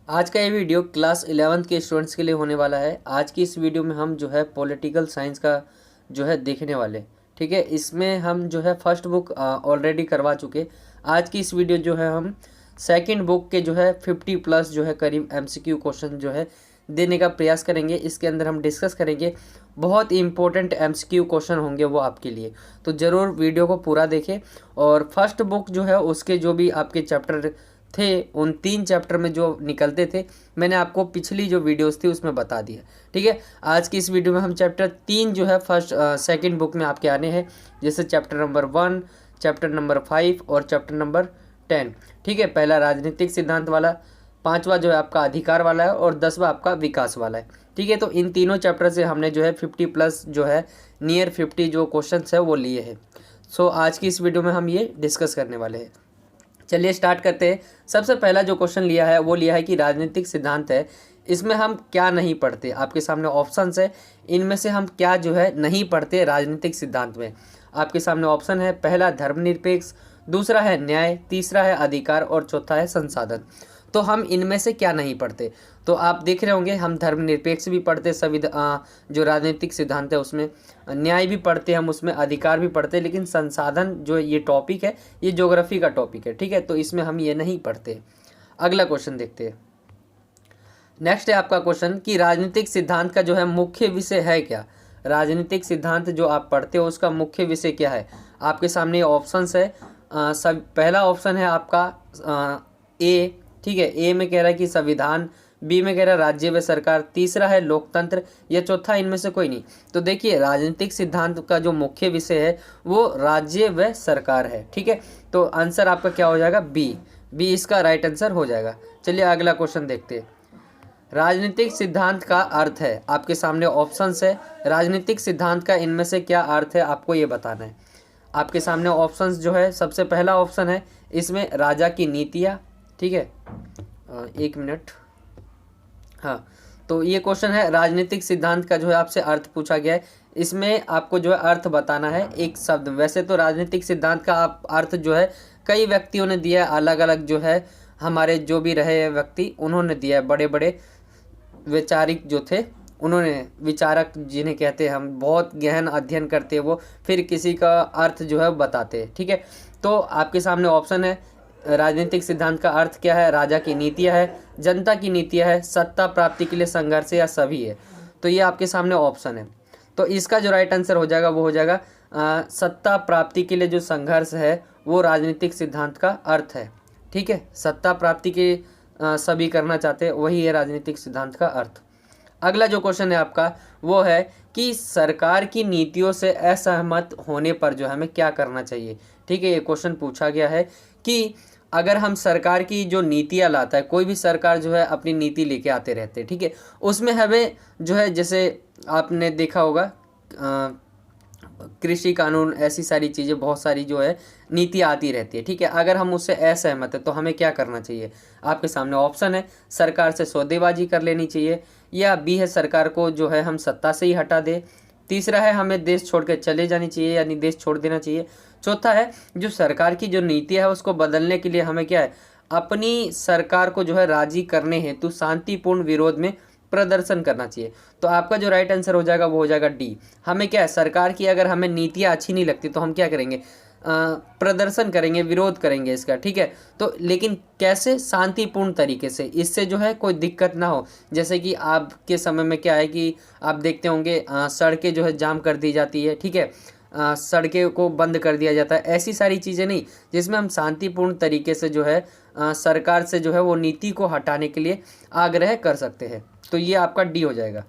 आज का ये वीडियो क्लास 11th के स्टूडेंट्स के लिए होने वाला है। आज की इस वीडियो में हम जो है पॉलिटिकल साइंस का जो है देखने वाले, ठीक है। इसमें हम जो है फर्स्ट बुक ऑलरेडी करवा चुके। आज की इस वीडियो जो है हम सेकंड बुक के जो है 50 प्लस जो है करीब एमसीक्यू क्वेश्चन जो है देने का प्रयास करेंगे। इसके अंदर हम डिस्कस करेंगे, बहुत ही इंपॉर्टेंट एमसीक्यू क्वेश्चन होंगे वो आपके लिए, तो ज़रूर वीडियो को पूरा देखें। और फर्स्ट बुक जो है उसके जो भी आपके चैप्टर थे, उन 3 चैप्टर में जो निकलते थे मैंने आपको पिछली जो वीडियोस थी उसमें बता दिया, ठीक है। आज की इस वीडियो में हम चैप्टर 3 जो है सेकंड बुक में आपके आने हैं, जैसे चैप्टर नंबर 1, चैप्टर नंबर 5 और चैप्टर नंबर 10, ठीक है। पहला राजनीतिक सिद्धांत वाला, 5वां जो है आपका अधिकार वाला है और 10वां आपका विकास वाला है, ठीक है। तो इन तीनों चैप्टर से हमने जो है 50 प्लस जो है नियर 50 जो क्वेश्चन है वो लिए हैं। सो आज की इस वीडियो में हम ये डिस्कस करने वाले हैं। चलिए स्टार्ट करते हैं। सबसे पहला जो क्वेश्चन लिया है वो लिया है कि राजनीतिक सिद्धांत है, इसमें हम क्या नहीं पढ़ते। आपके सामने ऑप्शंस है, इनमें से हम क्या जो है नहीं पढ़ते राजनीतिक सिद्धांत में। आपके सामने ऑप्शन है, पहला धर्मनिरपेक्ष, दूसरा है न्याय, तीसरा है अधिकार और चौथा है संसाधन। तो हम इनमें से क्या नहीं पढ़ते, तो आप देख रहे होंगे हम धर्मनिरपेक्ष भी पढ़ते, जो राजनीतिक सिद्धांत है उसमें न्याय भी पढ़ते, हम उसमें अधिकार भी पढ़ते, लेकिन संसाधन जो ये टॉपिक है ये ज्योग्राफी का टॉपिक है, ठीक है। तो इसमें हम ये नहीं पढ़ते। अगला क्वेश्चन देखते हैं। नेक्स्ट है आपका क्वेश्चन कि राजनीतिक सिद्धांत का जो है मुख्य विषय है क्या। राजनीतिक सिद्धांत जो आप पढ़ते हो उसका मुख्य विषय क्या है। आपके सामने ऑप्शंस है। पहला ऑप्शन है आपका ए, ठीक है। ए में कह रहा है कि संविधान, बी में कह रहा है राज्य व सरकार, तीसरा है लोकतंत्र, या चौथा इनमें से कोई नहीं। तो देखिए राजनीतिक सिद्धांत का जो मुख्य विषय है वो राज्य व सरकार है, ठीक है। तो आंसर आपका क्या हो जाएगा, बी। बी इसका राइट आंसर हो जाएगा। चलिए अगला क्वेश्चन देखते हैं। राजनीतिक सिद्धांत का अर्थ है, आपके सामने ऑप्शंस है। राजनीतिक सिद्धांत का इनमें से क्या अर्थ है आपको ये बताना है। आपके सामने ऑप्शंस जो है, सबसे पहला ऑप्शन है इसमें राजा की नीतियाँ, ठीक है। एक मिनट, हाँ। तो ये क्वेश्चन है राजनीतिक सिद्धांत का जो है आपसे अर्थ पूछा गया है। इसमें आपको जो है अर्थ बताना है एक शब्द। वैसे तो राजनीतिक सिद्धांत का आप अर्थ जो है कई व्यक्तियों ने दिया है, अलग अलग जो है हमारे जो भी रहे व्यक्ति उन्होंने दिया है, बड़े बड़े वैचारिक जो थे उन्होंने, विचारक जिन्हें कहते हैं हम, बहुत गहन अध्ययन करते हैं वो, फिर किसी का अर्थ जो है बताते हैं, ठीक है। तो आपके सामने ऑप्शन है, राजनीतिक सिद्धांत का अर्थ क्या है, राजा की नीतियाँ है, जनता की नीतियाँ है, सत्ता प्राप्ति के लिए संघर्ष या सभी है। तो ये आपके सामने ऑप्शन है। तो इसका जो राइट आंसर हो जाएगा वो हो जाएगा सत्ता प्राप्ति के लिए जो संघर्ष है वो राजनीतिक सिद्धांत का अर्थ है, ठीक है। सत्ता प्राप्ति के सभी करना चाहते हैं, वही है राजनीतिक सिद्धांत का अर्थ। अगला जो क्वेश्चन है आपका वो है कि सरकार की नीतियों से असहमत होने पर जो हमें क्या करना चाहिए, ठीक है। ये क्वेश्चन पूछा गया है कि अगर हम सरकार की जो नीतियाँ लाता है, कोई भी सरकार जो है अपनी नीति लेके आते रहते हैं, ठीक है, उसमें हमें जो है, जैसे आपने देखा होगा कृषि कानून, ऐसी सारी चीज़ें, बहुत सारी जो है नीतियाँ आती रहती है, ठीक है। अगर हम उससे असहमत है तो हमें क्या करना चाहिए। आपके सामने ऑप्शन है, सरकार से सौदेबाजी कर लेनी चाहिए, या बी है सरकार को जो है हम सत्ता से ही हटा दे, तीसरा है हमें देश छोड़ कर चले जानी चाहिए यानी देश छोड़ देना चाहिए, चौथा है जो सरकार की जो नीति है उसको बदलने के लिए हमें क्या है, अपनी सरकार को जो है राजी करने हेतु शांतिपूर्ण विरोध में प्रदर्शन करना चाहिए। तो आपका जो राइट आंसर हो जाएगा वो हो जाएगा डी। हमें क्या है, सरकार की अगर हमें नीतियाँ अच्छी नहीं लगती तो हम क्या करेंगे, प्रदर्शन करेंगे, विरोध करेंगे इसका, ठीक है। तो लेकिन कैसे, शांतिपूर्ण तरीके से, इससे जो है कोई दिक्कत ना हो। जैसे कि आपके समय में क्या है कि आप देखते होंगे सड़कें जो है जाम कर दी जाती है, ठीक है, सड़कें को बंद कर दिया जाता है, ऐसी सारी चीज़ें नहीं, जिसमें हम शांतिपूर्ण तरीके से जो है सरकार से जो है वो नीति को हटाने के लिए आग्रह कर सकते हैं। तो ये आपका डी हो जाएगा।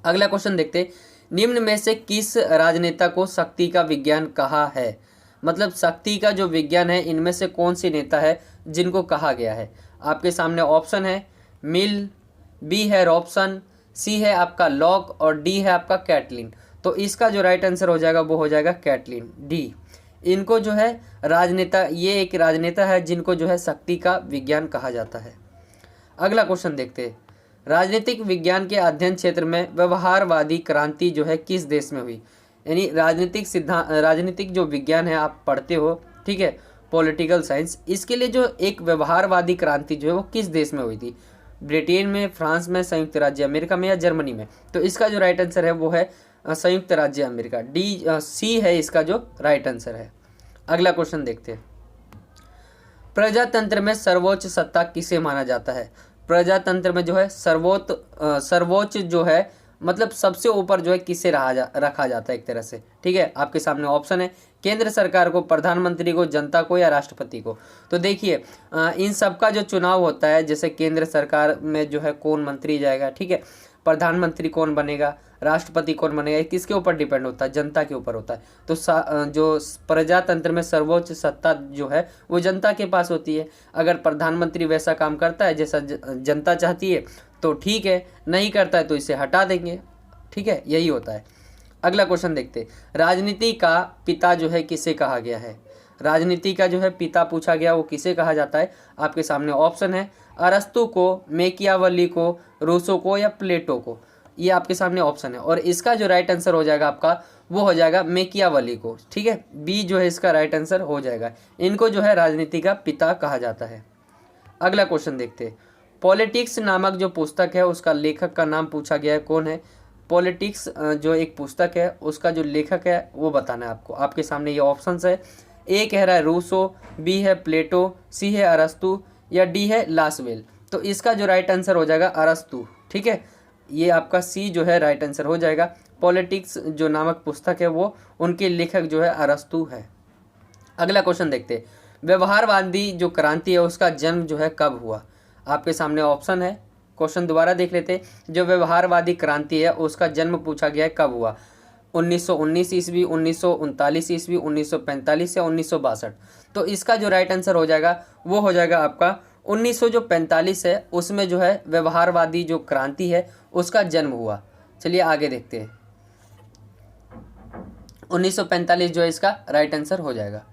अगला क्वेश्चन देखते हैं, निम्न में से किस राजनेता को शक्ति का विज्ञान कहा है। मतलब शक्ति का जो विज्ञान है इनमें से कौन सी नेता है जिनको कहा गया है। आपके सामने ऑप्शन है मिल, बी है रॉबसन, सी है आपका लॉक और डी है आपका कैटलिन। तो इसका जो राइट आंसर हो जाएगा वो हो जाएगा कैटलिन, डी। इनको जो है राजनेता, ये एक राजनेता है जिनको जो है शक्ति का विज्ञान कहा जाता है। अगला क्वेश्चन देखते हैं, राजनीतिक विज्ञान के अध्ययन क्षेत्र में व्यवहारवादी क्रांति जो है किस देश में हुई। यानी राजनीतिक जो विज्ञान है आप पढ़ते हो, ठीक है, पॉलिटिकल साइंस, इसके लिए जो एक व्यवहारवादी क्रांति जो है वो किस देश में हुई थी। ब्रिटेन में, फ्रांस में, संयुक्त राज्य अमेरिका में या जर्मनी में। तो इसका जो राइट आंसर है वो है संयुक्त राज्य अमेरिका, सी है इसका जो राइट आंसर है। अगला क्वेश्चन देखते हैं। प्रजातंत्र में सर्वोच्च सत्ता किसे माना जाता है? प्रजातंत्र में जो है सर्वोच्च जो है मतलब सबसे ऊपर जो है किसे रखा जाता है एक तरह से, ठीक है। आपके सामने ऑप्शन है केंद्र सरकार को, प्रधानमंत्री को, जनता को या राष्ट्रपति को। तो देखिए इन सब का जो चुनाव होता है, जैसे केंद्र सरकार में जो है कौन मंत्री जाएगा, ठीक है, प्रधानमंत्री कौन बनेगा, राष्ट्रपति कौन बनेगा, ये किसके ऊपर डिपेंड होता है? जनता के ऊपर होता है। तो जो प्रजातंत्र में सर्वोच्च सत्ता जो है वो जनता के पास होती है। अगर प्रधानमंत्री वैसा काम करता है जैसा जनता चाहती है तो ठीक है, नहीं करता है तो इसे हटा देंगे, ठीक है, यही होता है। अगला क्वेश्चन देखते, राजनीति का पिता जो है किसे कहा गया है? राजनीति का जो है पिता पूछा गया, वो किसे कहा जाता है? आपके सामने ऑप्शन है अरस्तु को, मेकियावली को, रूसो को या प्लेटो को। ये आपके सामने ऑप्शन है और इसका जो राइट आंसर हो जाएगा आपका वो हो जाएगा मेकियावली को, ठीक है, बी जो है इसका राइट आंसर हो जाएगा। इनको जो है राजनीति का पिता कहा जाता है। अगला क्वेश्चन देखते हैं। पॉलिटिक्स नामक जो पुस्तक है उसका लेखक का नाम पूछा गया है, कौन है? पॉलिटिक्स जो एक पुस्तक है उसका जो लेखक है वो बताना है आपको। आपके सामने ये ऑप्शंस है, ए कह रहा है रूसो, बी है प्लेटो, सी है अरस्तु या डी है लासवेल। तो इसका जो राइट आंसर हो जाएगा अरस्तु, ठीक है, ये आपका सी जो है राइट आंसर हो जाएगा। पॉलिटिक्स जो नामक पुस्तक है वो उनके लेखक जो है अरस्तु है। अगला क्वेश्चन देखते हैं। व्यवहारवादी जो क्रांति है उसका जन्म जो है कब हुआ? आपके सामने ऑप्शन है, क्वेश्चन दोबारा देख लेते हैं। जो व्यवहारवादी क्रांति है उसका जन्म पूछा गया है कब हुआ? 1919 ईस्वी, 1939 ईस्वी, 1945 या 1962। तो इसका जो राइट आंसर हो जाएगा वो हो जाएगा आपका 1945 है, उसमें जो है व्यवहारवादी जो क्रांति है उसका जन्म हुआ। चलिए आगे देखते हैं। 1945 जो है इसका राइट आंसर हो जाएगा।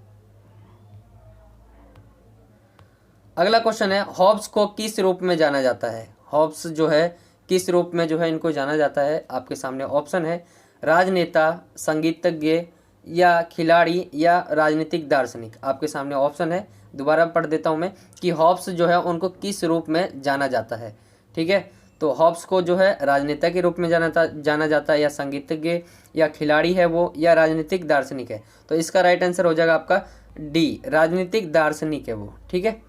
अगला क्वेश्चन है, हॉब्स को किस रूप में जाना जाता है? हॉब्स जो है किस रूप में जो है इनको जाना जाता है? आपके सामने ऑप्शन है राजनेता, संगीतज्ञ या खिलाड़ी या राजनीतिक दार्शनिक। आपके सामने ऑप्शन है, दोबारा पढ़ देता हूं मैं कि हॉब्स जो है उनको किस रूप में जाना जाता है, ठीक है। तो हॉब्स को जो है राजनेता के रूप में जाना जाता है, या संगीतज्ञ या खिलाड़ी है वो, या राजनीतिक दार्शनिक है। तो इसका राइट आंसर हो जाएगा आपका डी, राजनीतिक दार्शनिक है वो, ठीक है।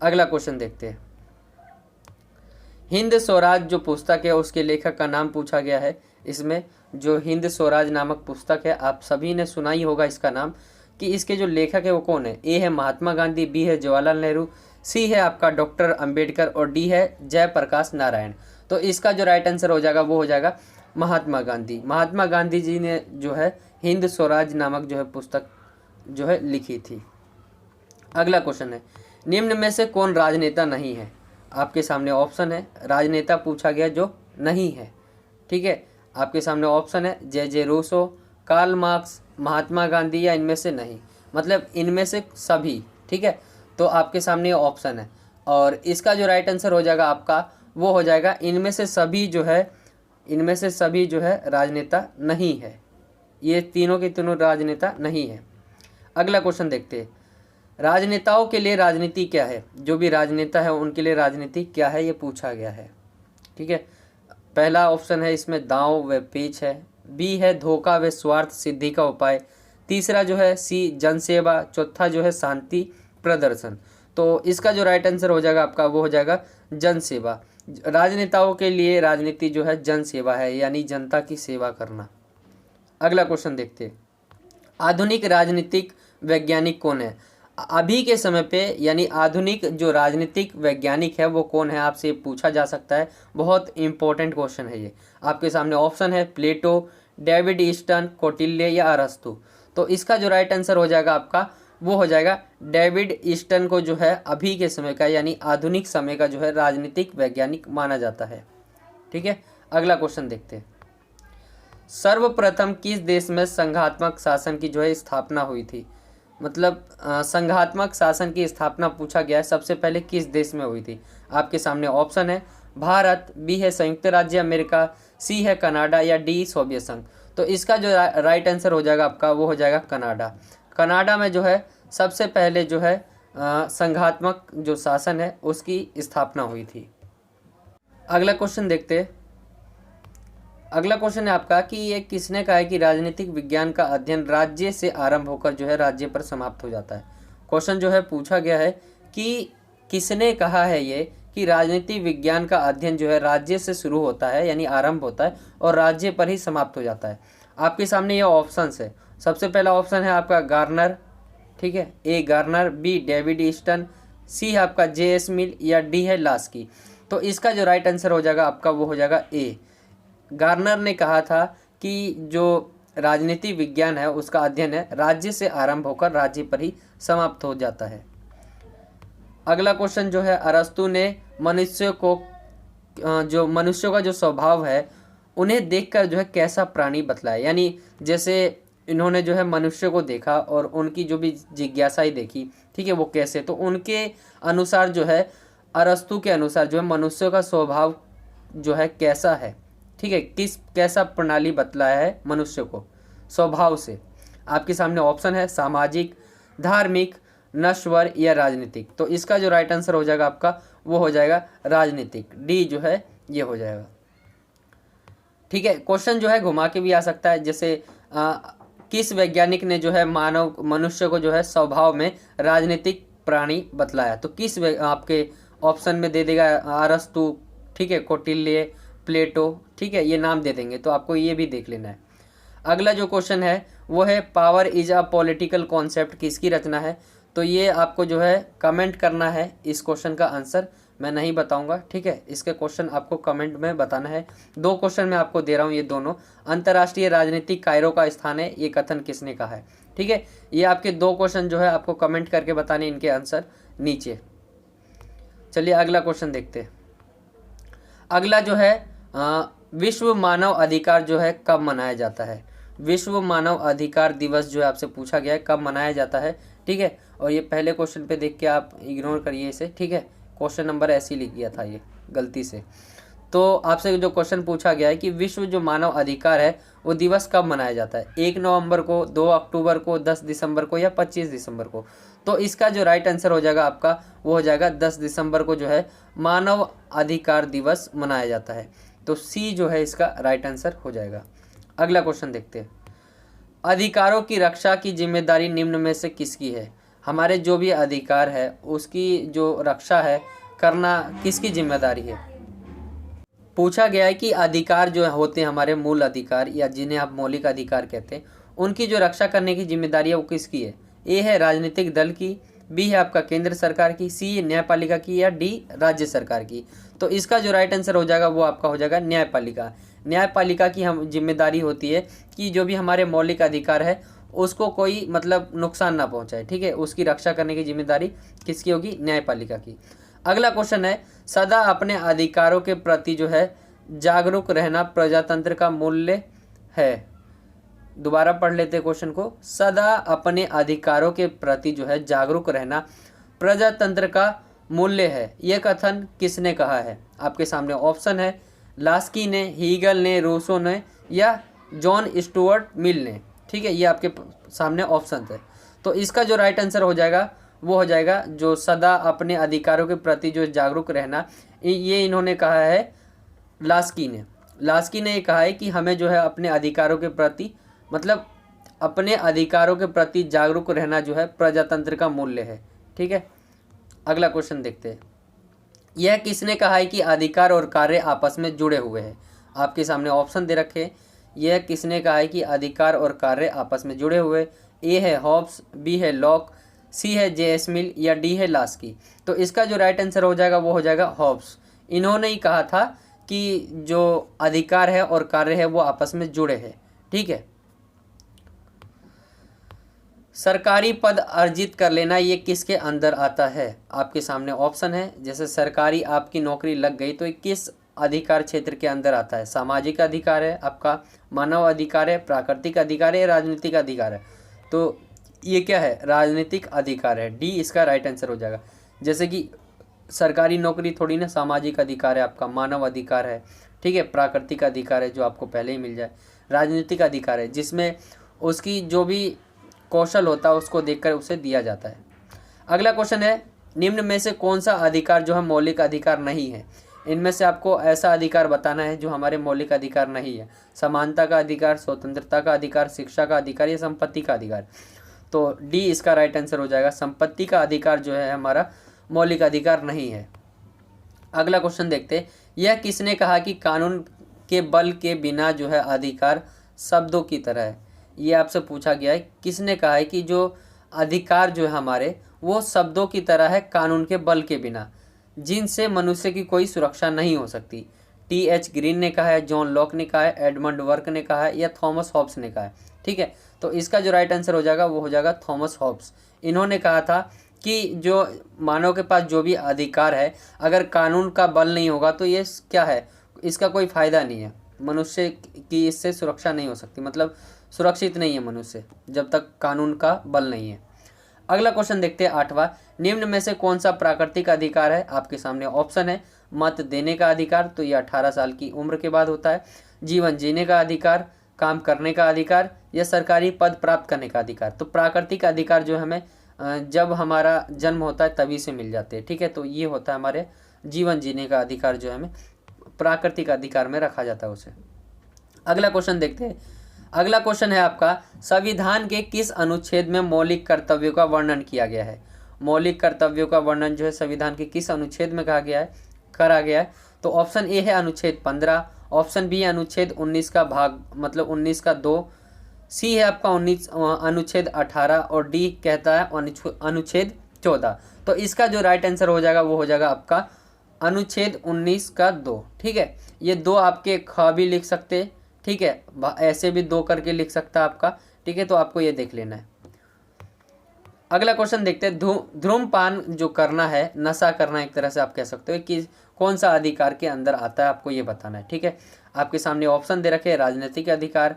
अगला क्वेश्चन देखते हैं। हिंद स्वराज जो पुस्तक है उसके लेखक का नाम पूछा गया है। इसमें जो हिंद स्वराज नामक पुस्तक है आप सभी ने सुना ही होगा इसका नाम, कि इसके जो लेखक है वो कौन है? ए है महात्मा गांधी, बी है जवाहरलाल नेहरू, सी है आपका डॉक्टर अंबेडकर और डी है जयप्रकाश नारायण। तो इसका जो राइट आंसर हो जाएगा वो हो जाएगा महात्मा गांधी। महात्मा गांधी जी ने जो है हिंद स्वराज नामक जो है पुस्तक जो है लिखी थी। अगला क्वेश्चन है, निम्न में से कौन राजनेता नहीं है? आपके सामने ऑप्शन है, राजनेता पूछा गया जो नहीं है, ठीक है। आपके सामने ऑप्शन है जे Rousseau, Karl Marx, Mahatma Gandhi या इनमें से नहीं, मतलब इनमें से सभी, ठीक है। तो आपके सामने ऑप्शन है और इसका जो राइट आंसर हो जाएगा आपका वो हो जाएगा इनमें से सभी जो है राजनेता नहीं है। ये तीनों के तीनों राजनेता नहीं है। अगला क्वेश्चन देखते हैं। राजनेताओं के लिए राजनीति क्या है? जो भी राजनेता है उनके लिए राजनीति क्या है ये पूछा गया है, ठीक है। पहला ऑप्शन है इसमें दांव व पेच है, बी है धोखा व स्वार्थ सिद्धि का उपाय, तीसरा जो है सी जनसेवा, चौथा जो है शांति प्रदर्शन। तो इसका जो राइट आंसर हो जाएगा आपका वो हो जाएगा जनसेवा। राजनेताओं के लिए राजनीति जो है जनसेवा है, यानी जनता की सेवा करना। अगला क्वेश्चन देखते हैं। आधुनिक राजनीतिक वैज्ञानिक कौन है? अभी के समय पे यानी आधुनिक जो राजनीतिक वैज्ञानिक है वो कौन है, आपसे पूछा जा सकता है। बहुत इंपॉर्टेंट क्वेश्चन है ये। आपके सामने ऑप्शन है प्लेटो, डेविड ईस्टन, कौटिल्य या अरस्तु। तो इसका जो राइट आंसर हो जाएगा आपका वो हो जाएगा डेविड ईस्टन को जो है अभी के समय का यानी आधुनिक समय का जो है राजनीतिक वैज्ञानिक माना जाता है, ठीक है। अगला क्वेश्चन देखते हैं। सर्वप्रथम किस देश में संघात्मक शासन की जो है स्थापना हुई थी? मतलब संघात्मक शासन की स्थापना पूछा गया है, सबसे पहले किस देश में हुई थी? आपके सामने ऑप्शन है भारत, बी है संयुक्त राज्य अमेरिका, सी है कनाडा या डी सोवियत संघ। तो इसका जो राइट आंसर हो जाएगा आपका वो हो जाएगा कनाडा। कनाडा में जो है सबसे पहले जो है संघात्मक जो शासन है उसकी स्थापना हुई थी। अगला क्वेश्चन देखते हैं। अगला क्वेश्चन है आपका कि ये किसने कहा है कि राजनीतिक विज्ञान का अध्ययन राज्य से आरंभ होकर जो है राज्य पर समाप्त हो जाता है। क्वेश्चन जो है पूछा गया है कि किसने कहा है ये कि राजनीति विज्ञान का अध्ययन जो है राज्य से शुरू होता है यानी आरंभ होता है और राज्य पर ही समाप्त हो जाता है। आपके सामने ये ऑप्शंस है। सबसे पहला ऑप्शन है आपका गार्नर, ठीक है, ए गार्नर, बी डेविड ईस्टन, सी है आपका जे.एस. मिल या डी है लास्की। तो इसका जो राइट आंसर हो जाएगा आपका वो हो जाएगा ए। गार्नर ने कहा था कि जो राजनीति विज्ञान है उसका अध्ययन है राज्य से आरंभ होकर राज्य पर ही समाप्त हो जाता है। अगला क्वेश्चन जो है अरस्तु ने मनुष्य को जो मनुष्यों का जो स्वभाव है उन्हें देखकर जो है कैसा प्राणी बतलाया, यानी जैसे इन्होंने जो है मनुष्य को देखा और उनकी जो भी जिज्ञासाएं देखी, ठीक है, वो कैसे, तो उनके अनुसार जो है अरस्तु के अनुसार जो है मनुष्य का स्वभाव जो है कैसा है, ठीक है, कैसा प्रणाली बतलाया है मनुष्य को स्वभाव से। आपके सामने ऑप्शन है सामाजिक, धार्मिक, नश्वर या राजनीतिक। तो इसका जो राइट आंसर हो जाएगा आपका वो हो जाएगा राजनीतिक, डी जो है ये हो जाएगा। ठीक है, क्वेश्चन जो है घुमा के भी आ सकता है, जैसे किस वैज्ञानिक ने जो है मनुष्य को जो है स्वभाव में राजनीतिक प्राणी बतलाया, तो किस आपके ऑप्शन में दे देगा अरस्तु, ठीक है, कौटिल्य, प्लेटो, ठीक है, ये नाम दे देंगे, तो आपको ये भी देख लेना है। अगला जो क्वेश्चन है वो है power is a political concept किसकी रचना है, तो ये आपको जो है कमेंट करना है। इस क्वेश्चन का आंसर मैं नहीं बताऊंगा, ठीक है, इसके क्वेश्चन आपको कमेंट में बताना है। दो क्वेश्चन मैं आपको दे रहा हूँ, ये दोनों अंतर्राष्ट्रीय राजनीतिक कायरो का स्थान है, ये कथन किसने कहा है, ठीक है। ये आपके दो क्वेश्चन जो है आपको कमेंट करके बताने इनके आंसर नीचे। चलिए अगला क्वेश्चन देखते हैं। अगला जो है विश्व मानव अधिकार जो है कब मनाया जाता है। विश्व मानव अधिकार दिवस जो है आपसे पूछा गया है कब मनाया जाता है, ठीक है, और ये पहले क्वेश्चन पे देख के आप इग्नोर करिए इसे, ठीक है, क्वेश्चन नंबर ऐसे ही लिख गया था ये गलती से। तो आपसे जो क्वेश्चन पूछा गया है कि विश्व जो मानव अधिकार है वो दिवस कब मनाया जाता है, 1 नवंबर को, 2 अक्टूबर को, 10 दिसंबर को या 25 दिसंबर को। तो इसका जो राइट आंसर हो जाएगा आपका वो हो जाएगा 10 दिसंबर को जो है मानव अधिकार दिवस मनाया जाता है। तो सी जो है इसका राइट आंसर हो जाएगा। अगला क्वेश्चन देखते हैं। अधिकारों की रक्षा की जिम्मेदारी निम्न में से किसकी है। हमारे जो भी अधिकार है उसकी जो रक्षा है करना किसकी जिम्मेदारी है। पूछा गया है कि अधिकार जो होते हैं हमारे मूल अधिकार या जिन्हें आप मौलिक अधिकार कहते हैं उनकी जो रक्षा करने की जिम्मेदारी है वो किसकी है। ए है राजनीतिक दल की, बी है आपका केंद्र सरकार की, सी न्यायपालिका की या डी राज्य सरकार की। तो इसका जो राइट आंसर हो जाएगा वो आपका हो जाएगा न्यायपालिका। न्यायपालिका की हम जिम्मेदारी होती है कि जो भी हमारे मौलिक अधिकार है उसको कोई मतलब नुकसान ना पहुंचाए, ठीक है, उसकी रक्षा करने की जिम्मेदारी किसकी होगी, न्यायपालिका की। अगला क्वेश्चन है सदा अपने अधिकारों के प्रति जो है जागरूक रहना प्रजातंत्र का मूल्य है। दोबारा पढ़ लेते क्वेश्चन को। सदा अपने अधिकारों के प्रति जो है जागरूक रहना प्रजातंत्र का मूल्य है, यह कथन किसने कहा है। आपके सामने ऑप्शन है लास्की ने, हीगल ने, रूसो ने या जॉन स्टुअर्ट मिल ने, ठीक है, ये आपके सामने ऑप्शन है। तो इसका जो राइट आंसर हो जाएगा वो हो जाएगा जो सदा अपने अधिकारों के प्रति जो जागरूक रहना, ये इन्होंने कहा है लास्की ने। लास्की ने ये कहा है कि हमें जो है अपने अधिकारों के प्रति मतलब अपने अधिकारों के प्रति जागरूक रहना जो है प्रजातंत्र का मूल्य है, ठीक है। अगला क्वेश्चन देखते हैं। यह किसने कहा है कि अधिकार और कार्य आपस में जुड़े हुए हैं। आपके सामने ऑप्शन दे रखे हैं। यह किसने कहा है कि अधिकार और कार्य आपस में जुड़े हुए। ए है हॉब्स, बी है लॉक, सी है जे.एस. मिल या डी है लास्की। तो इसका जो राइट आंसर हो जाएगा वो हो जाएगा हॉब्स। इन्होंने ही कहा था कि जो अधिकार है और कार्य है वो आपस में जुड़े हैं, ठीक है। सरकारी पद अर्जित कर लेना ये किसके अंदर आता है। आपके सामने ऑप्शन है, जैसे सरकारी आपकी नौकरी लग गई तो ये किस अधिकार क्षेत्र के अंदर आता है। सामाजिक अधिकार है आपका, मानव अधिकार है, प्राकृतिक अधिकार है, राजनीतिक अधिकार है। तो ये क्या है, राजनीतिक अधिकार है, डी इसका राइट आंसर हो जाएगा। जैसे कि सरकारी नौकरी थोड़ी ना सामाजिक अधिकार है आपका, मानव अधिकार है, ठीक है, प्राकृतिक अधिकार है जो आपको पहले ही मिल जाए, राजनीतिक अधिकार है जिसमें उसकी जो भी कौशल होता है उसको देखकर उसे दिया जाता है। अगला क्वेश्चन है निम्न में से कौन सा अधिकार जो है मौलिक अधिकार नहीं है। इनमें से आपको ऐसा अधिकार बताना है जो हमारे मौलिक अधिकार नहीं है। समानता का अधिकार, स्वतंत्रता का अधिकार, शिक्षा का अधिकार या संपत्ति का अधिकार। तो डी इसका राइट आंसर हो जाएगा। संपत्ति का अधिकार जो है हमारा मौलिक अधिकार नहीं है। अगला क्वेश्चन देखते हैं। यह किसने कहा कि कानून के बल के बिना जो है अधिकार शब्दों की तरह है? ये आपसे पूछा गया है, किसने कहा है कि जो अधिकार जो है हमारे वो शब्दों की तरह है कानून के बल के बिना, जिनसे मनुष्य की कोई सुरक्षा नहीं हो सकती? टी.एच. ग्रीन ने कहा है, जॉन लॉक ने कहा है, एडमंड वर्क ने कहा है या थॉमस हॉब्स ने कहा है? ठीक है, तो इसका जो राइट आंसर हो जाएगा वो हो जाएगा थॉमस हॉब्स। इन्होंने कहा था कि जो मानव के पास जो भी अधिकार है, अगर कानून का बल नहीं होगा तो ये क्या है, इसका कोई फ़ायदा नहीं है, मनुष्य की इससे सुरक्षा नहीं हो सकती, मतलब सुरक्षित नहीं है मनुष्य जब तक कानून का बल नहीं है। अगला क्वेश्चन देखते हैं 8वां। निम्न में से कौन सा प्राकृतिक अधिकार है? आपके सामने ऑप्शन है। मत देने का अधिकार, तो ये 18 साल की उम्र के बाद होता है। जीवन जीने का अधिकार, काम करने का अधिकार या सरकारी पद प्राप्त करने का अधिकार। तो प्राकृतिक अधिकार जो हमें जब हमारा जन्म होता है तभी से मिल जाते हैं। ठीक है, तो ये होता है हमारे जीवन जीने का अधिकार जो है हमें प्राकृतिक अधिकार में रखा जाता है उसे। अगला क्वेश्चन देखते हैं। अगला क्वेश्चन है आपका, संविधान के किस अनुच्छेद में मौलिक कर्तव्यों का वर्णन किया गया है? मौलिक कर्तव्यों का वर्णन जो है संविधान के किस अनुच्छेद में करा गया है? तो ऑप्शन ए है अनुच्छेद 15, ऑप्शन बी अनुच्छेद 19 का भाग मतलब 19 का 2, सी है आपका अनुच्छेद 18 और डी कहता है अनुच्छेद 14। तो इसका जो राइट आंसर हो जाएगा वो हो जाएगा आपका अनुच्छेद 19 का 2। ठीक है, ये 2 आपके ख भी लिख सकते हैं। ठीक है, ऐसे भी 2 करके लिख सकता है आपका। ठीक है, तो आपको ये देख लेना है। अगला क्वेश्चन देखते हैं। धूम्रपान जो करना है, नशा करना एक तरह से आप कह सकते हो, कि कौन सा अधिकार के अंदर आता है, आपको ये बताना है। ठीक है, आपके सामने ऑप्शन दे रखे हैं, राजनीतिक अधिकार,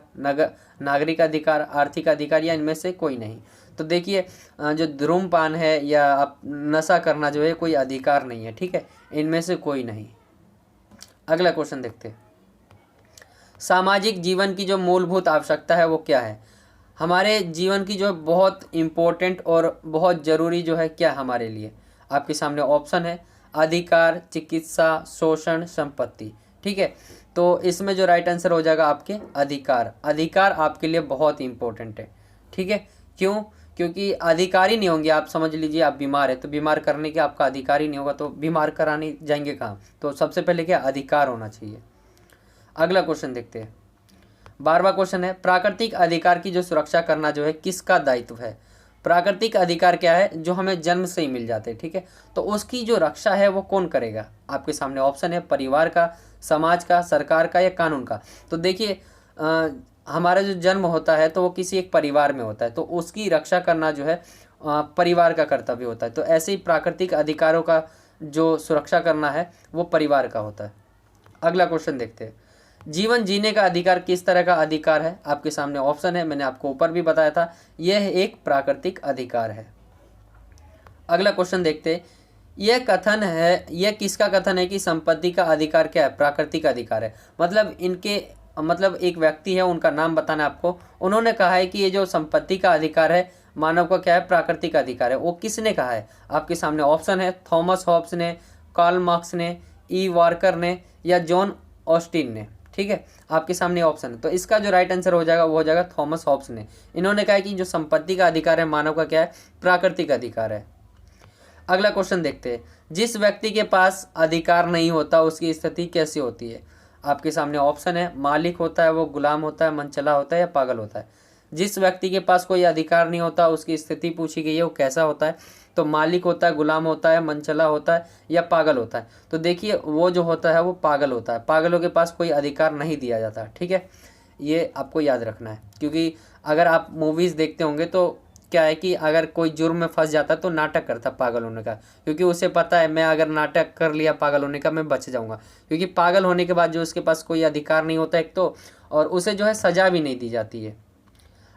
नागरिक अधिकार, आर्थिक अधिकार या इनमें से कोई नहीं। तो देखिए, जो धूम्रपान है या आप नशा करना जो है कोई अधिकार नहीं है। ठीक है, इनमें से कोई नहीं। अगला क्वेश्चन देखते हैं। सामाजिक जीवन की जो मूलभूत आवश्यकता है वो क्या है? हमारे जीवन की जो बहुत इम्पोर्टेंट और बहुत ज़रूरी जो है क्या हमारे लिए? आपके सामने ऑप्शन है, अधिकार, चिकित्सा, शोषण, संपत्ति। ठीक है, तो इसमें जो राइट आंसर हो जाएगा आपके अधिकार। अधिकार आपके लिए बहुत इम्पोर्टेंट है। ठीक है, क्यों? क्योंकि अधिकार ही नहीं होंगे, आप समझ लीजिए आप बीमार है तो बीमार करने के आपका अधिकार ही नहीं होगा तो बीमार कराने जाएंगे कहाँ? तो सबसे पहले क्या, अधिकार होना चाहिए। अगला क्वेश्चन देखते हैं। 12वां क्वेश्चन है, प्राकृतिक अधिकार की जो सुरक्षा करना जो है किसका दायित्व है? प्राकृतिक अधिकार क्या है? जो हमें जन्म से ही मिल जाते हैं। ठीक है, तो उसकी जो रक्षा है वो कौन करेगा? आपके सामने ऑप्शन है, परिवार का, समाज का, सरकार का या कानून का। तो देखिए, हमारा जो जन्म होता है तो वो किसी एक परिवार में होता है, तो उसकी रक्षा करना जो है परिवार का कर्तव्य होता है। तो ऐसे ही प्राकृतिक अधिकारों का जो सुरक्षा करना है वो परिवार का होता है। अगला क्वेश्चन देखते हैं। जीवन जीने का अधिकार किस तरह का अधिकार है? आपके सामने ऑप्शन है, मैंने आपको ऊपर भी बताया था, यह एक प्राकृतिक अधिकार है। अगला क्वेश्चन देखते हैं। यह किसका कथन है कि संपत्ति का अधिकार क्या है? प्राकृतिक अधिकार है। मतलब एक व्यक्ति है, उनका नाम बताना है आपको। उन्होंने कहा है कि ये जो संपत्ति का अधिकार है मानव का क्या है, प्राकृतिक अधिकार है। वो किसने कहा है? आपके सामने ऑप्शन है, थॉमस हॉब्स ने, कार्ल मार्क्स ने, ई वार्कर ने या जॉन ऑस्टिन ने। ठीक है, आपके सामने ऑप्शन है, तो इसका जो राइट आंसर हो जाएगा वो हो जाएगा थॉमस हॉब्स ने। इन्होंने कहा कि जो संपत्ति का अधिकार है मानव का क्या है, प्राकृतिक अधिकार है। अगला क्वेश्चन देखते हैं। जिस व्यक्ति के पास अधिकार नहीं होता उसकी स्थिति कैसी होती है? आपके सामने ऑप्शन है, मालिक होता है, वो गुलाम होता है, मनचला होता है या पागल होता है। जिस व्यक्ति के पास कोई अधिकार नहीं होता उसकी स्थिति पूछी गई है, वो कैसा होता है? तो मालिक होता है, गुलाम होता है, मनचला होता है या पागल होता है। तो देखिए, वो जो होता है वो पागल होता है। पागलों के पास कोई अधिकार नहीं दिया जाता। ठीक है, ये आपको याद रखना है, क्योंकि अगर आप मूवीज़ देखते होंगे तो क्या है कि अगर कोई जुर्म में फंस जाता तो नाटक करता पागल होने का, क्योंकि उसे पता है मैं अगर नाटक कर लिया पागल होने का मैं बच जाऊंगा। क्योंकि पागल होने के बाद जो उसके पास कोई अधिकार नहीं होता एक तो, और उसे जो है सज़ा भी नहीं दी जाती है।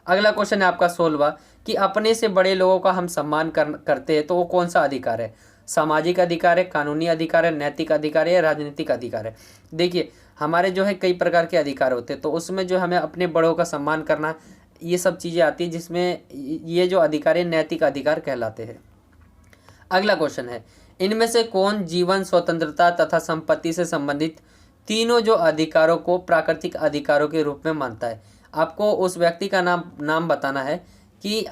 अगला क्वेश्चन है आपका 16वां कि अपने से बड़े लोगों का हम सम्मान करते हैं तो वो कौन सा अधिकार है? सामाजिक अधिकार है, कानूनी अधिकार है, नैतिक अधिकार है या राजनीतिक अधिकार है? देखिए, हमारे जो है कई प्रकार के अधिकार होते हैं, तो उसमें जो हमें अपने बड़ों का सम्मान करना, ये सब चीज़ें आती हैं, जिसमें ये जो अधिकार है नैतिक अधिकार कहलाते हैं। अगला क्वेश्चन है, इनमें से कौन जीवन, स्वतंत्रता तथा संपत्ति से संबंधित तीनों जो अधिकारों को प्राकृतिक अधिकारों के रूप में मानता है? आपको उस व्यक्ति का नाम बताना है कि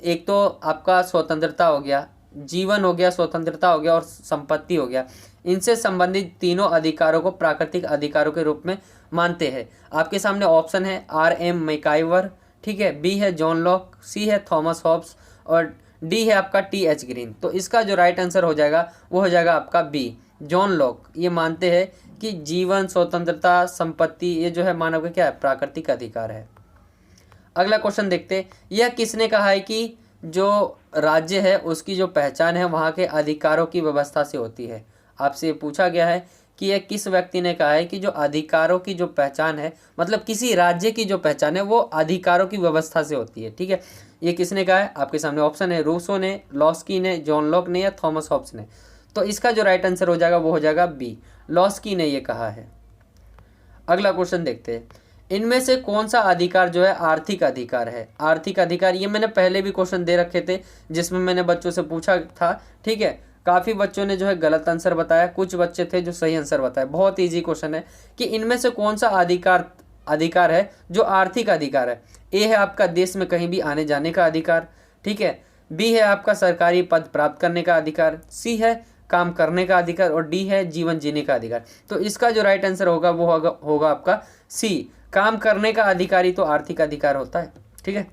एक तो आपका स्वतंत्रता हो गया, जीवन हो गया, स्वतंत्रता हो गया और संपत्ति हो गया। इनसे संबंधित तीनों अधिकारों को प्राकृतिक अधिकारों के रूप में मानते हैं। आपके सामने ऑप्शन है R.M. मैकाइवर, ठीक है, बी है जॉन लॉक, सी है थॉमस हॉब्स और डी है आपका T.H. ग्रीन। तो इसका जो राइट आंसर हो जाएगा वो हो जाएगा आपका बी, जॉन लॉक। ये मानते हैं कि जीवन, स्वतंत्रता, संपत्ति ये जो है मानव का क्या है, प्राकृतिक अधिकार है। अगला क्वेश्चन देखते, यह किसने कहा है कि जो राज्य है उसकी जो पहचान है वहाँ के अधिकारों की व्यवस्था से होती है? आपसे पूछा गया है कि यह किस व्यक्ति ने कहा है कि जो अधिकारों की जो पहचान है, मतलब किसी राज्य की जो पहचान है वो अधिकारों की व्यवस्था से होती है, ठीक है। ये किसने कहा है? आपके सामने ऑप्शन है रूसो ने, लॉस्की ने, जॉन लॉक ने या थॉमस हॉब्स ने। तो इसका जो राइट आंसर हो जाएगा वो हो जाएगा बी, लॉस्की ने ये कहा है। अगला क्वेश्चन देखते हैं, इनमें से कौन सा अधिकार जो है आर्थिक अधिकार है? आर्थिक अधिकार, ये मैंने पहले भी क्वेश्चन दे रखे थे जिसमें मैंने बच्चों से पूछा था, ठीक है। काफ़ी बच्चों ने जो है गलत आंसर बताया, कुछ बच्चे थे जो सही आंसर बताए। बहुत इजी क्वेश्चन है कि इनमें से कौन सा अधिकार है जो आर्थिक अधिकार है? ए है आपका देश में कहीं भी आने जाने का अधिकार, ठीक है, बी है आपका सरकारी पद प्राप्त करने का अधिकार, सी है काम करने का अधिकार और डी है जीवन जीने का अधिकार। तो इसका जो राइट आंसर होगा वो होगा आपका सी, काम करने का अधिकारी तो आर्थिक अधिकार होता है, ठीक है।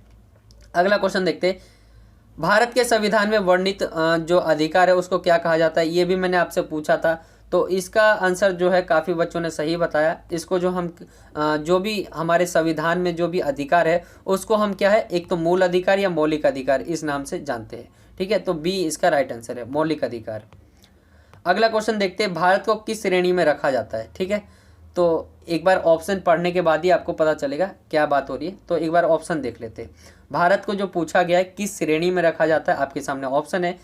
अगला क्वेश्चन देखते हैं, भारत के संविधान में वर्णित जो अधिकार है उसको क्या कहा जाता है? ये भी मैंने आपसे पूछा था, तो इसका आंसर जो है काफ़ी बच्चों ने सही बताया। इसको जो हम जो भी हमारे संविधान में जो भी अधिकार है उसको हम क्या है, एक तो मूल अधिकार या मौलिक अधिकार इस नाम से जानते हैं, ठीक है। तो बी इसका राइट आंसर है, मौलिक अधिकार। अगला क्वेश्चन देखते हैं, भारत को किस श्रेणी में रखा जाता है? ठीक है, तो एक बार ऑप्शन पढ़ने के बाद ही आपको पता चलेगा क्या बात हो रही है। तो एक बार ऑप्शन देख लेते हैं। भारत को जो पूछा गया है किस श्रेणी में रखा जाता है, आपके सामने ऑप्शन है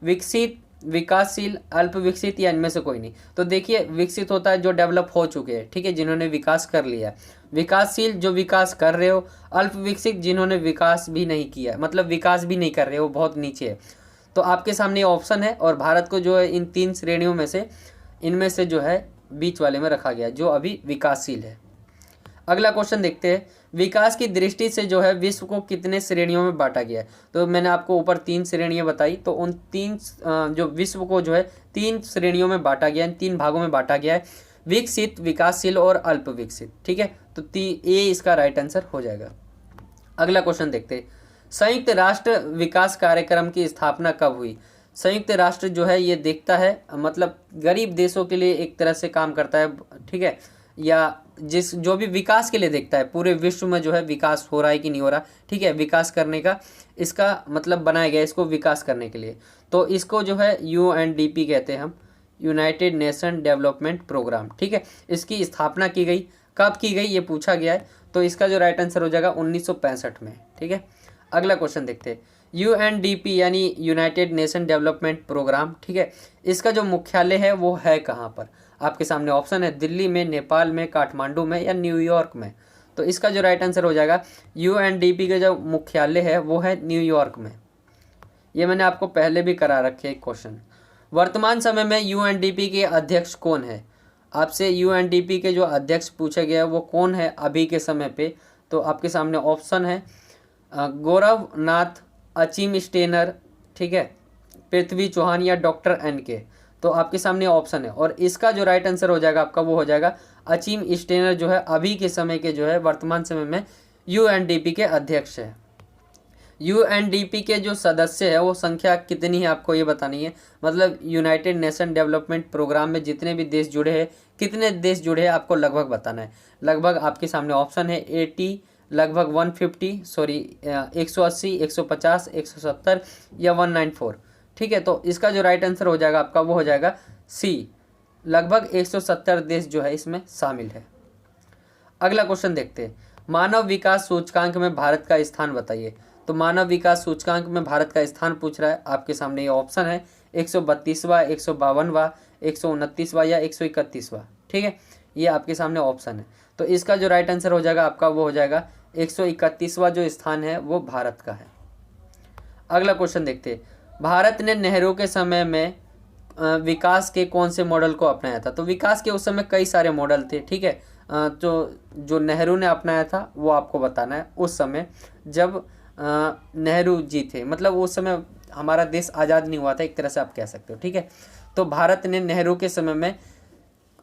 विकसित, विकासशील, अल्प विकसित या इनमें से कोई नहीं। तो देखिए, विकसित होता है जो डेवलप हो चुके हैं, ठीक है, जिन्होंने विकास कर लिया है। विकासशील जो विकास कर रहे हो। अल्प विकसित जिन्होंने विकास भी नहीं किया, मतलब विकास भी नहीं कर रहे हो, बहुत नीचे है। तो आपके सामने ऑप्शन है और भारत को जो है इन तीन श्रेणियों में से इनमें से जो है बीच वाले में रखा गया जो अभी विकासशील है। अगला क्वेश्चन देखते हैं, विकास की दृष्टि से जो है विश्व को कितने श्रेणियों में बांटा गया है? तो मैंने आपको ऊपर 3 श्रेणियां बताई, तो उन 3 जो विश्व को जो है 3 श्रेणियों में बांटा गया है, 3 भागों में बांटा गया है, विकसित, विकासशील और अल्प विकसित, ठीक है। तो ए इसका राइट आंसर हो जाएगा। अगला क्वेश्चन देखते हैं, संयुक्त राष्ट्र विकास कार्यक्रम की स्थापना कब हुई? संयुक्त राष्ट्र जो है ये देखता है, मतलब गरीब देशों के लिए एक तरह से काम करता है, ठीक है, या जो भी विकास के लिए देखता है, पूरे विश्व में जो है विकास हो रहा है कि नहीं हो रहा, ठीक है, विकास करने का इसका मतलब बनाया गया इसको विकास करने के लिए। तो इसको जो है UNDP कहते हैं हम, यूनाइटेड नेशन डेवलपमेंट प्रोग्राम, ठीक है। इसकी स्थापना की गई, कब की गई ये पूछा गया है। तो इसका जो राइट आंसर हो जाएगा 1965 में, ठीक है। अगला क्वेश्चन देखते हैं, UNDP यानी यूनाइटेड नेशन डेवलपमेंट प्रोग्राम, ठीक है, इसका जो मुख्यालय है वो है कहाँ पर? आपके सामने ऑप्शन है दिल्ली में, नेपाल में, काठमांडू में या न्यूयॉर्क में। तो इसका जो राइट आंसर हो जाएगा UNDP का जो मुख्यालय है वो है न्यूयॉर्क में। ये मैंने आपको पहले भी करा रखे एक क्वेश्चन। वर्तमान समय में UNDP के अध्यक्ष कौन है? आपसे UNDP के जो अध्यक्ष पूछा गया है वो कौन है अभी के समय पे? तो आपके सामने ऑप्शन है गौरव नाथ, अचिम स्टेनर, ठीक है, पृथ्वी चौहान या डॉक्टर NK। तो आपके सामने ऑप्शन है और इसका जो राइट आंसर हो जाएगा आपका वो हो जाएगा अचिम स्टेनर, जो है अभी के समय के जो है वर्तमान समय में UNDP के अध्यक्ष है। UNDP के जो सदस्य है वो संख्या कितनी है आपको ये बतानी है, मतलब यूनाइटेड नेशन डेवलपमेंट प्रोग्राम में जितने भी देश जुड़े हैं, कितने देश जुड़े हैं आपको लगभग बताना है। लगभग आपके सामने ऑप्शन है 80, लगभग 150, सॉरी 180, 150, 170 या 194, ठीक है। तो इसका जो राइट आंसर हो जाएगा आपका वो हो जाएगा सी, लगभग 170 देश जो है इसमें शामिल है। अगला क्वेश्चन देखते हैं, मानव विकास सूचकांक में भारत का स्थान बताइए। तो मानव विकास सूचकांक में भारत का स्थान पूछ रहा है, आपके सामने ये ऑप्शन है 132वां, 152वां, 129वां या 131वां, ठीक है, ये आपके सामने ऑप्शन है। तो इसका जो राइट आंसर हो जाएगा आपका वो हो जाएगा 131वां जो स्थान है वो भारत का है। अगला क्वेश्चन देखते हैं, भारत ने नेहरू के समय में विकास के कौन से मॉडल को अपनाया था? तो विकास के उस समय कई सारे मॉडल थे, ठीक है। तो जो नेहरू ने अपनाया था वो आपको बताना है। उस समय जब नेहरू जी थे, मतलब उस समय हमारा देश आज़ाद नहीं हुआ था, एक तरह से आप कह सकते हो, ठीक है। तो भारत ने नेहरू के समय में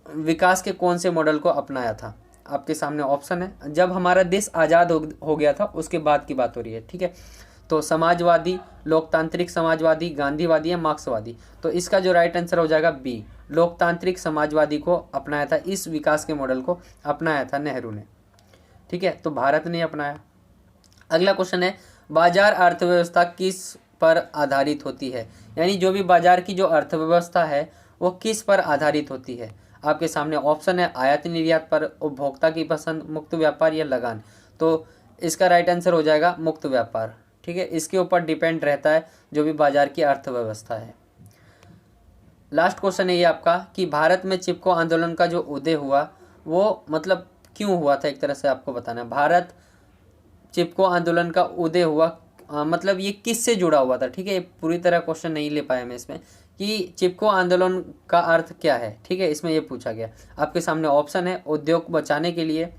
विकास के कौन से मॉडल को अपनाया था? आपके सामने ऑप्शन है। जब हमारा देश आज़ाद हो गया था उसके बाद की बात हो रही है, ठीक है। तो समाजवादी, लोकतांत्रिक समाजवादी, गांधीवादी या मार्क्सवादी? तो इसका जो राइट आंसर हो जाएगा बी, लोकतांत्रिक समाजवादी को अपनाया था, इस विकास के मॉडल को अपनाया था नेहरू ने, ठीक है। तो भारत ने अपनाया। अगला क्वेश्चन है, बाजार अर्थव्यवस्था किस पर आधारित होती है? यानी जो भी बाजार की जो अर्थव्यवस्था है वो किस पर आधारित होती है? आपके सामने ऑप्शन है, आयात निर्यात पर, उपभोक्ता की पसंद, मुक्त व्यापार या लगान? तो इसका राइट आंसर हो जाएगा मुक्त व्यापार, ठीक है। इसके ऊपर डिपेंड रहता है जो भी बाजार की अर्थव्यवस्था है। लास्ट क्वेश्चन है ये आपका कि भारत में चिपको आंदोलन का जो उदय हुआ वो मतलब क्यों हुआ था, एक तरह से आपको बताना है। भारत चिपको आंदोलन का उदय हुआ मतलब ये किससे जुड़ा हुआ था, ठीक है। पूरी तरह क्वेश्चन नहीं ले पाया मैं इसमें कि चिपको आंदोलन का अर्थ क्या है, ठीक है। इसमें ये पूछा गया। आपके सामने ऑप्शन है, उद्योग बचाने के लिए,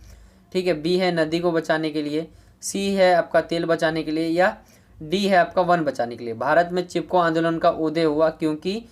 ठीक है। बी है नदी को बचाने के लिए, सी है आपका तेल बचाने के लिए, या डी है आपका वन बचाने के लिए। भारत में चिपको आंदोलन का उदय हुआ क्योंकि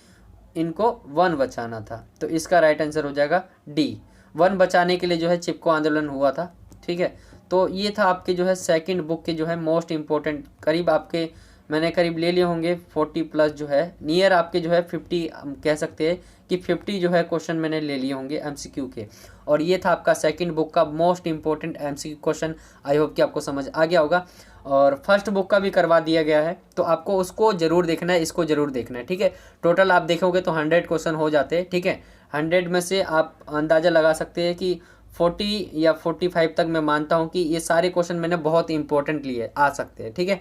इनको वन बचाना था। तो इसका राइट आंसर हो जाएगा डी, वन बचाने के लिए जो है चिपको आंदोलन हुआ था, ठीक है। तो ये था आपके जो है सेकंड बुक के जो है मोस्ट इम्पोर्टेंट, करीब आपके मैंने करीब ले लिए होंगे 40+ जो है नियर आपके जो है 50 कह सकते हैं कि 50 जो है क्वेश्चन मैंने ले लिए होंगे एमसीक्यू के। और ये था आपका सेकंड बुक का most important MCQ question. I hope कि आपको समझ आ गया होगा। और फर्स्ट बुक का भी करवा दिया गया है, तो आपको उसको ज़रूर देखना है, इसको ज़रूर देखना है, ठीक है। टोटल आप देखोगे तो 100 क्वेश्चन हो जाते हैं, ठीक है। 100 में से आप अंदाज़ा लगा सकते हैं कि 40 या 45 तक मैं मानता हूँ कि ये सारे क्वेश्चन मैंने बहुत इंपॉर्टेंट लिए आ सकते हैं, ठीक है।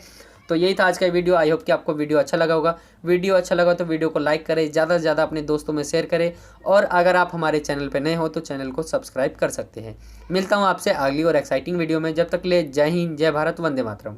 तो यही था आज का वीडियो। आई होप कि आपको वीडियो अच्छा लगा होगा। वीडियो अच्छा लगा तो वीडियो को लाइक करें, ज़्यादा से ज़्यादा अपने दोस्तों में शेयर करें, और अगर आप हमारे चैनल पर नए हो तो चैनल को सब्सक्राइब कर सकते हैं। मिलता हूँ आपसे अगली और एक्साइटिंग वीडियो में। जब तक ले जय हिंद, जय भारत, वंदे मातरम।